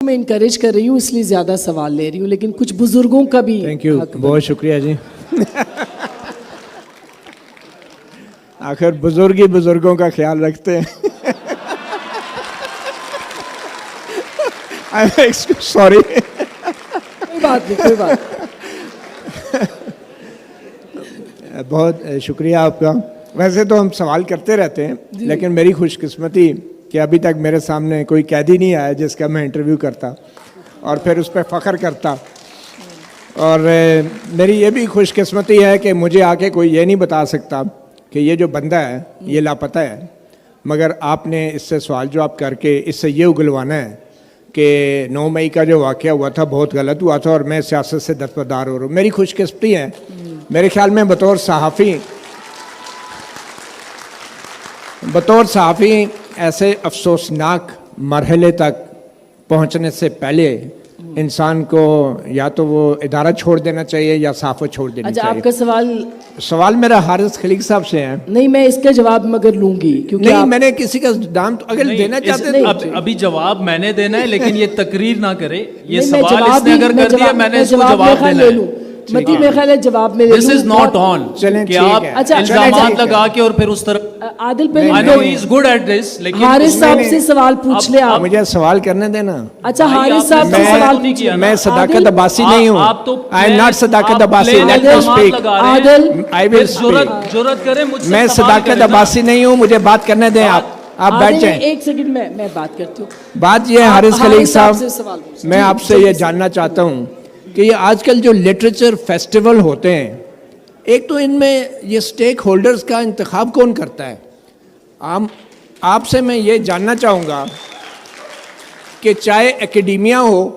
میں انکریج کر رہی ہوں اس لیے زیادہ سوال لے رہی ہوں, لیکن کچھ بزرگوں کا بھی. تھینک یو, بہت شکریہ جی. آخر بزرگ ہی بزرگوں کا خیال رکھتے ہیں. سوری, کوئی بات نہیں, کوئی بات. بہت شکریہ آپ کا. ویسے تو ہم سوال کرتے رہتے ہیں, لیکن میری خوش قسمتی کہ ابھی تک میرے سامنے کوئی قیدی نہیں آیا جس کا میں انٹرویو کرتا اور پھر اس پہ فخر کرتا. اور میری یہ بھی خوش قسمتی ہے کہ مجھے آ کے کوئی یہ نہیں بتا سکتا کہ یہ جو بندہ ہے یہ لاپتہ ہے, مگر آپ نے اس سے سوال جواب کر کے اس سے یہ اگلوانا ہے کہ 9 مئی کا جو واقعہ ہوا تھا بہت غلط ہوا تھا اور میں سیاست سے دستبردار ہو رہا ہوں. میری خوش قسمتی ہے. میرے خیال میں بطور صحافی ایسے افسوسناک مرحلے تک پہنچنے سے پہلے انسان کو یا تو وہ ادارہ چھوڑ دینا چاہیے یا صحافت چھوڑ دینی اچھا, چاہیے. آپ کا سوال میرا حارث خلیق صاحب سے ہے. نہیں, میں اس کا جواب مگر لوں گی کیونکہ نہیں, میں نے کسی کا دام اگر دینا چاہتے ہیں. ابھی جواب میں نے دینا ہے, لیکن یہ تقریر نہ کرے. یہ سوال اس نے اگر کر دیا میں نے اس کو جواب دینا ہے. متی میں خیال ہے جواب میں This is not on کہ آپ الزامات لگا کے اور پھر اس طرح. عادل پہ I know he is good at this, لیکن حارث صاحب سے سوال پوچھ لے آپ. مجھے سوال کرنے دینا. اچھا, حارث صاحب سے سوال پوچھ لے. میں صداقت عباسی نہیں ہوں. I am not صداقت Abbasi. Let me speak. Adil, I will speak. جرأت کریں مجھ سے. میں صداقت عباسی نہیں ہوں, مجھے بات کرنے دیں. آپ بیٹھ جائیں. ایک سیکنڈ میں بات کرتی ہوں. بات یہ ہے حارث خلیق صاحب, میں آپ سے یہ جاننا چاہتا ہوں کہ یہ آج کل جو لٹریچر فیسٹیول ہوتے ہیں, ایک تو ان میں یہ سٹیک ہولڈرز کا انتخاب کون کرتا ہے؟ آپ سے میں یہ جاننا چاہوں گا کہ چاہے اکیڈیمیا ہو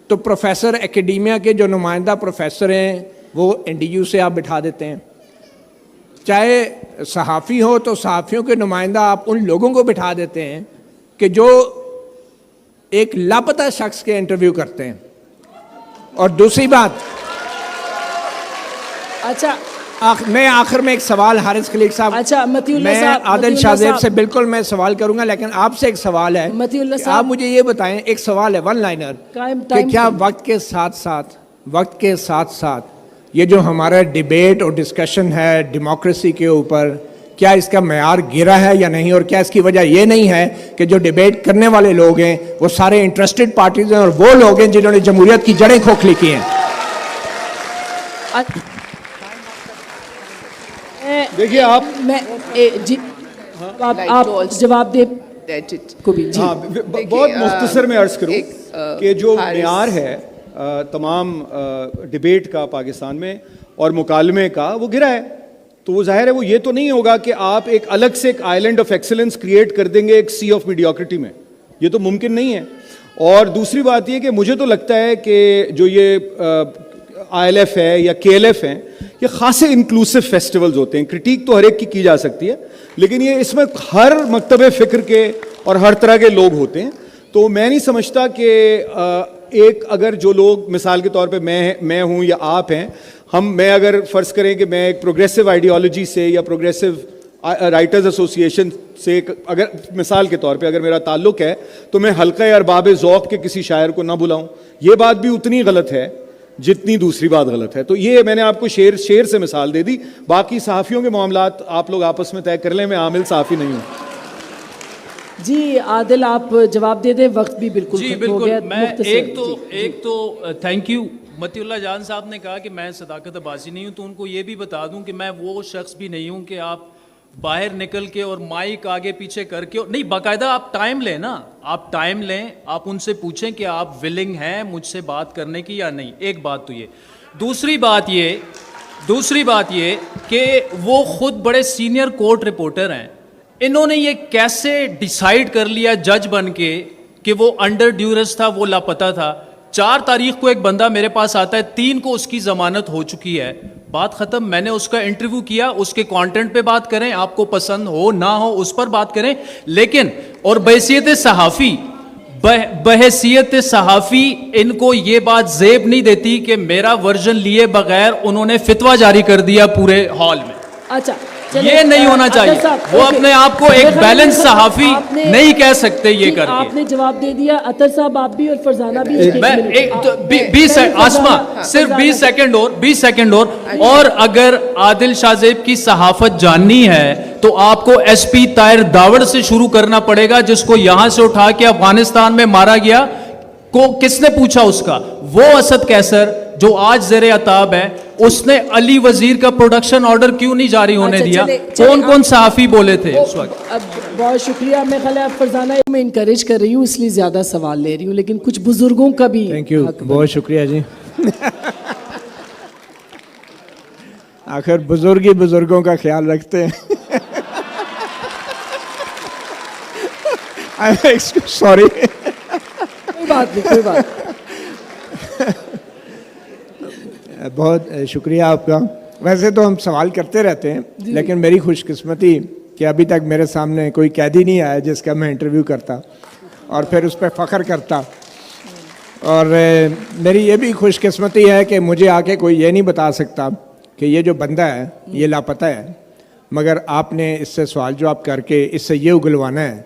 تو پروفیسر اکیڈیمیا کے جو نمائندہ پروفیسر ہیں وہ NDU سے آپ بٹھا دیتے ہیں, چاہے صحافی ہو تو صحافیوں کے نمائندہ آپ ان لوگوں کو بٹھا دیتے ہیں کہ جو ایک لاپتہ شخص کے انٹرویو کرتے ہیں. اور دوسری بات, اچھا میں آخر میں ایک سوال حارث خلیق صاحب, اچھا متی اللہ میں صاحب, عادل شاہ زیب سے بالکل میں سوال کروں گا, لیکن آپ سے ایک سوال ہے متی اللہ کہ صاحب, آپ مجھے یہ بتائیں, ایک سوال ہے ون لائنر, کہ کیا وقت کے ساتھ ساتھ یہ جو ہمارا ڈیبیٹ اور ڈسکشن ہے ڈیموکریسی کے اوپر, کیا اس کا معیار گرا ہے یا نہیں, اور کیا اس کی وجہ یہ نہیں ہے کہ جو ڈیبیٹ کرنے والے لوگ ہیں وہ سارے انٹرسٹڈ پارٹیز ہیں اور وہ لوگ ہیں جنہوں نے جمہوریت کی جڑیں کھوکھلی کی ہیں؟ دیکھیے آپ جواب دے کو بھی. بہت مختصر میں عرض کروں کہ جو معیار ہے تمام ڈیبیٹ کا پاکستان میں اور مکالمے کا, وہ گرا ہے. تو وہ ظاہر ہے وہ یہ تو نہیں ہوگا کہ آپ ایک الگ سے ایک آئیلینڈ آف ایکسلنس کریٹ کر دیں گے ایک سی آف میڈیوکریٹی میں, یہ تو ممکن نہیں ہے. اور دوسری بات یہ کہ مجھے تو لگتا ہے کہ جو یہ ILF ہے یا KLF ہیں, یہ خاصے انکلوسیو فیسٹیولز ہوتے ہیں. کرٹیک تو ہر ایک کی جا سکتی ہے, لیکن یہ اس میں ہر مکتب فکر کے اور ہر طرح کے لوگ ہوتے ہیں. تو میں نہیں سمجھتا کہ ایک اگر جو لوگ مثال کے طور پہ میں ہوں یا آپ ہیں, میں اگر فرض کریں کہ میں ایک پروگریسو آئیڈیالوجی سے یا پروگریسو رائٹرز ایسوسیشن سے اگر مثال کے طور پہ اگر میرا تعلق ہے, تو میں حلقہ ارباب ذوق کے کسی شاعر کو نہ بلاؤں, یہ بات بھی اتنی غلط ہے جتنی دوسری بات غلط ہے. تو یہ میں نے آپ کو شعر سے مثال دے دی. باقی صحافیوں کے معاملات آپ لوگ آپس میں طے کر لیں, میں عامل صحافی نہیں ہوں. جی عادل آپ جواب دے دیں, وقت بھی بالکل ختم ہو گیا. میں ایک تو تھینک یو. متی اللہ جان صاحب نے کہا کہ میں صداقت عباسی نہیں ہوں, تو ان کو یہ بھی بتا دوں کہ میں وہ شخص بھی نہیں ہوں کہ آپ باہر نکل کے اور مائک آگے پیچھے کر کے نہیں, باقاعدہ آپ ٹائم لیں نا, آپ ٹائم لیں, آپ ان سے پوچھیں کہ آپ ولنگ ہیں مجھ سے بات کرنے کی یا نہیں. ایک بات تو یہ. دوسری بات یہ کہ وہ خود بڑے سینئر کورٹ رپورٹر ہیں, انہوں نے یہ کیسے ڈیسائیڈ کر لیا جج بن کے کہ وہ انڈر ڈیورس تھا, وہ لاپتہ تھا. 4 تاریخ کو ایک بندہ میرے پاس آتا ہے, 3 کو اس کی ضمانت ہو چکی ہے, بات ختم. میں نے اس کا انٹرویو کیا, اس کے کانٹینٹ پہ بات کریں, آپ کو پسند ہو نہ ہو اس پر بات کریں, لیکن اور بحیثیت صحافی ان کو یہ بات زیب نہیں دیتی کہ میرا ورژن لیے بغیر انہوں نے فتویٰ جاری کر دیا پورے ہال میں. اچھا یہ نہیں ہونا چاہیے. وہ اپنے آپ کو ایک بیلنس صحافی نہیں کہہ سکتے یہ کر کے. آپ نے جواب دے دیا. اطہر صاحب آپ بھی اور فرزانہ بھی. میں 20 آسما صرف 20 سیکنڈ اور اگر عادل شاہ زیب کی صحافت جاننی ہے تو آپ کو ایس پی طاہر داوڑ سے شروع کرنا پڑے گا, جس کو یہاں سے اٹھا کے افغانستان میں مارا گیا. کو کس نے پوچھا اس کا؟ وہ اسد کیسر جو آج زیر عتاب ہے, اس نے علی وزیر کا پروڈکشن آرڈر کیوں نہیں جاری ہونے دیا؟ کون صحافی بولے تھے اس وقت؟ بہت شکریہ. میں خیال ہے آپ فرزانہ میں انکریج کر رہی ہوں اس لیے زیادہ سوال لے رہی ہوں, لیکن کچھ بزرگوں کا بھی. تھینک یو, بہت شکریہ جی. آخر بزرگ ہی بزرگوں کا خیال رکھتے ہیں. سوری, کوئی بات نہیں, کوئی بات. بہت شکریہ آپ کا. ویسے تو ہم سوال کرتے رہتے ہیں, لیکن میری خوش قسمتی کہ ابھی تک میرے سامنے کوئی قیدی نہیں آیا جس کا میں انٹرویو کرتا اور پھر اس پہ فخر کرتا. اور میری یہ بھی خوش قسمتی ہے کہ مجھے آ کے کوئی یہ نہیں بتا سکتا کہ یہ جو بندہ ہے یہ لاپتہ ہے, مگر آپ نے اس سے سوال جواب کر کے اس سے یہ اگلوانا ہے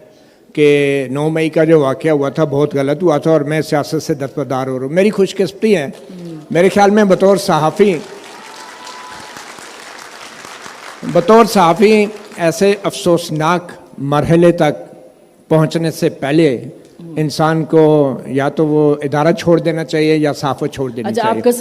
کہ 9 مئی کا جو واقعہ ہوا تھا بہت غلط ہوا تھا اور میں سیاست سے دستبردار ہو رہا ہوں. میری خوش قسمتی ہے, میرے خیال میں بطور صحافی ایسے افسوسناک مرحلے تک پہنچنے سے پہلے انسان کو یا تو وہ ادارہ چھوڑ دینا چاہیے یا صحافت چھوڑ دینی اچھا, چاہیے. آپ کا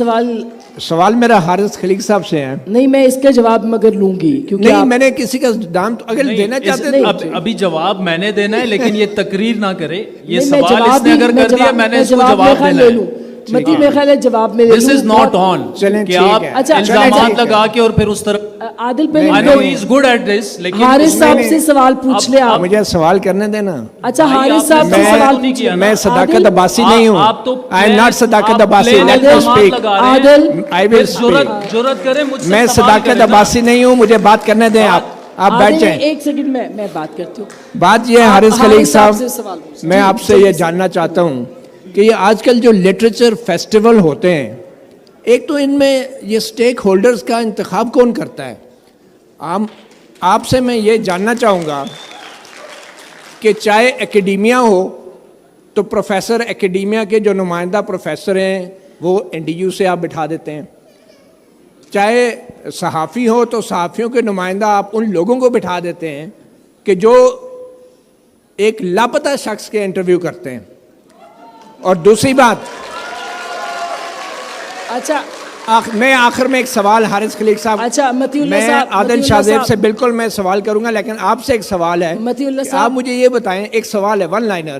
سوال میرا حارث خلیق صاحب سے ہے. نہیں, میں اس کا جواب مگر لوں گی کیونکہ نہیں, میں نے کسی کا نام تو اگر دینا چاہتے ہیں ابھی جواب میں نے دینا ہے, لیکن یہ تقریر نہ کرے. یہ میں سوال اس نے اگر کر دیا میں نے اس کو جواب دینا ہے. متی میں خیال ہے جواب میں This is not on کہ آپ الزامات لگا کے اور پھر اس طرح. عادل I know he is good at this, لیکن حارث صاحب سے سوال پوچھ لے آپ. مجھے سوال کرنے دینا. اچھا, حارث صاحب سے سوال پوچھے. میں صداقت عباسی نہیں ہوں. I am not صداقت Abbasi. Let me speak. Adil, I will speak. جرأت کریں مجھ سے. میں صداقت عباسی نہیں ہوں, مجھے بات کرنے دیں. آپ بیٹھ جائیں. ایک سیکنڈ میں بات کرتی ہوں. بات یہ حارث خلیق صاحب, میں آپ سے یہ جاننا چاہتا ہوں کہ یہ آج کل جو لٹریچر فیسٹیول ہوتے ہیں, ایک تو ان میں یہ سٹیک ہولڈرز کا انتخاب کون کرتا ہے؟ آپ سے میں یہ جاننا چاہوں گا کہ چاہے ایکیڈیمیا ہو تو پروفیسر ایکیڈیمیا کے جو نمائندہ پروفیسر ہیں وہ این ڈی یو سے آپ بٹھا دیتے ہیں, چاہے صحافی ہو تو صحافیوں کے نمائندہ آپ ان لوگوں کو بٹھا دیتے ہیں کہ جو ایک لاپتہ شخص کے انٹرویو کرتے ہیں. اور دوسری بات, اچھا میں آخر میں ایک سوال حارث خلیق صاحب, اچھا متی اللہ میں صاحب, عادل شاہ زیب سے بالکل میں سوال کروں گا, لیکن آپ سے ایک سوال ہے. متی اللہ آپ صاحب, مجھے یہ بتائیں, ایک سوال ہے ون لائنر,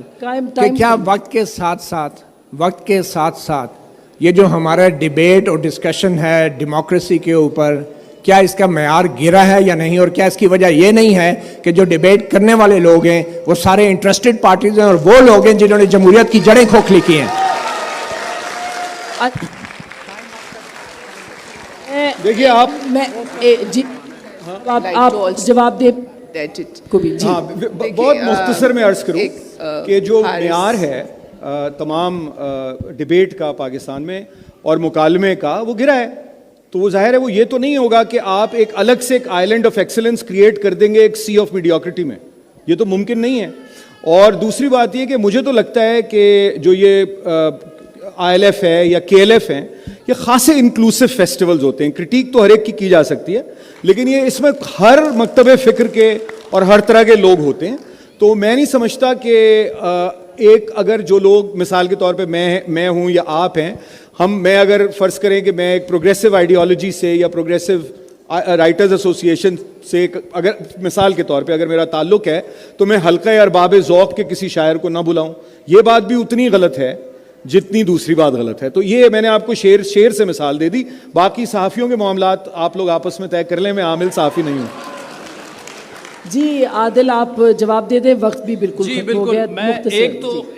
کہ کیا وقت کے ساتھ ساتھ یہ جو ہمارا ڈیبیٹ اور ڈسکشن ہے ڈیموکریسی کے اوپر, کیا اس کا معیار گرا ہے یا نہیں, اور کیا اس کی وجہ یہ نہیں ہے کہ جو ڈیبیٹ کرنے والے لوگ ہیں وہ سارے انٹرسٹڈ پارٹیز ہیں اور وہ لوگ ہیں جنہوں نے جمہوریت کی جڑیں کھوکھلی کی ہیں؟ دیکھیے آپ جی آپ جواب دے کو بھی. جی بہت مختصر میں عرض کروں کہ جو معیار ہے تمام ڈیبیٹ کا پاکستان میں اور مکالمے کا وہ گرا ہے. تو وہ ظاہر ہے وہ یہ تو نہیں ہوگا کہ آپ ایک الگ سے ایک آئیلینڈ آف ایکسلنس کریٹ کر دیں گے ایک سی آف میڈیوکریٹی میں, یہ تو ممکن نہیں ہے. اور دوسری بات یہ کہ مجھے تو لگتا ہے کہ جو یہ آئی ایل ایف ہے یا کے ایل ایف ہیں, یہ خاصے انکلوسیو فیسٹیولز ہوتے ہیں. کرٹیک تو ہر ایک کی جا سکتی ہے, لیکن یہ اس میں ہر مکتب فکر کے اور ہر طرح کے لوگ ہوتے ہیں. تو میں نہیں سمجھتا کہ ایک اگر جو لوگ مثال کے طور پہ میں ہوں یا آپ ہیں, میں اگر فرض کریں کہ میں ایک پروگریسو آئیڈیالوجی سے یا پروگریسو رائٹرز ایسوسیشن سے اگر مثال کے طور پہ اگر میرا تعلق ہے تو میں حلقہ ارباب ذوق کے کسی شاعر کو نہ بلاؤں, یہ بات بھی اتنی غلط ہے جتنی دوسری بات غلط ہے. تو یہ میں نے آپ کو شعر سے مثال دے دی. باقی صحافیوں کے معاملات آپ لوگ آپس میں طے کر لیں, میں عامل صحافی نہیں ہوں. جی عادل آپ جواب دے دیں, وقت بھی بالکل جی ختم ہو گیا. میں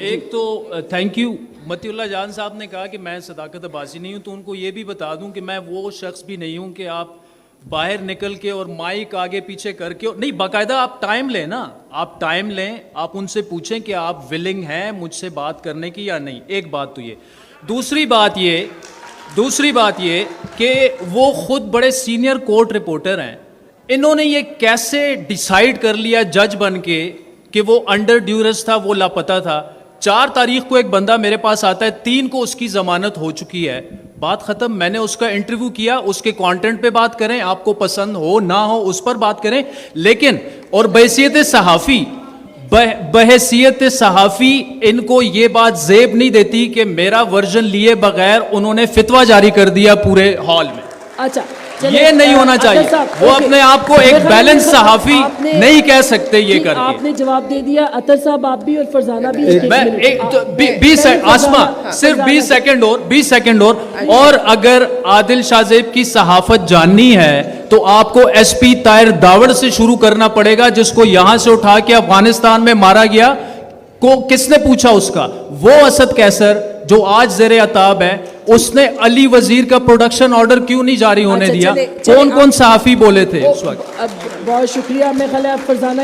ایک تو تھینک یو متی اللہ جان صاحب نے کہا کہ میں صداقت عباسی نہیں ہوں, تو ان کو یہ بھی بتا دوں کہ میں وہ شخص بھی نہیں ہوں کہ آپ باہر نکل کے اور مائک آگے پیچھے کر کے نہیں, باقاعدہ آپ ٹائم لیں نا, آپ ٹائم لیں, آپ ان سے پوچھیں کہ آپ ولنگ ہیں مجھ سے بات کرنے کی یا نہیں. ایک بات تو یہ. دوسری بات یہ کہ وہ خود بڑے سینئر کورٹ رپورٹر ہیں, انہوں نے یہ کیسے ڈیسائیڈ کر لیا جج بن کے کہ وہ انڈر ڈیورس تھا, وہ لاپتہ تھا؟ 4 تاریخ کو ایک بندہ میرے پاس آتا ہے, 3 کو اس کی ضمانت ہو چکی ہے, بات ختم. میں نے اس کا انٹرویو کیا, اس کے کانٹینٹ پہ بات کریں, آپ کو پسند ہو نہ ہو اس پر بات کریں, لیکن اور بحیثیت صحافی ان کو یہ بات زیب نہیں دیتی کہ میرا ورژن لیے بغیر انہوں نے فتویٰ جاری کر دیا پورے ہال میں. اچھا یہ نہیں ہونا چاہیے. وہ اپنے آپ کو ایک بیلنس صحافی نہیں کہہ سکتے یہ کر کے. آپ نے جواب دے دیا. اطہر صاحب آپ بھی اور فرزانہ بھی. میں آسما صرف 20 سیکنڈ اور اگر عادل شاہ زیب کی صحافت جاننی ہے تو آپ کو ایس پی طاہر داوڑ سے شروع کرنا پڑے گا, جس کو یہاں سے اٹھا کے افغانستان میں مارا گیا. کو کس نے پوچھا اس کا؟ وہ اسد کیسر جو آج زیر عتاب ہے, اس نے علی وزیر کا پروڈکشن آرڈر کیوں نہیں جاری ہونے دیا؟ کون صحافی بولے تھے اس وقت؟ بہت شکریہ. میں خیال ہے فرزانہ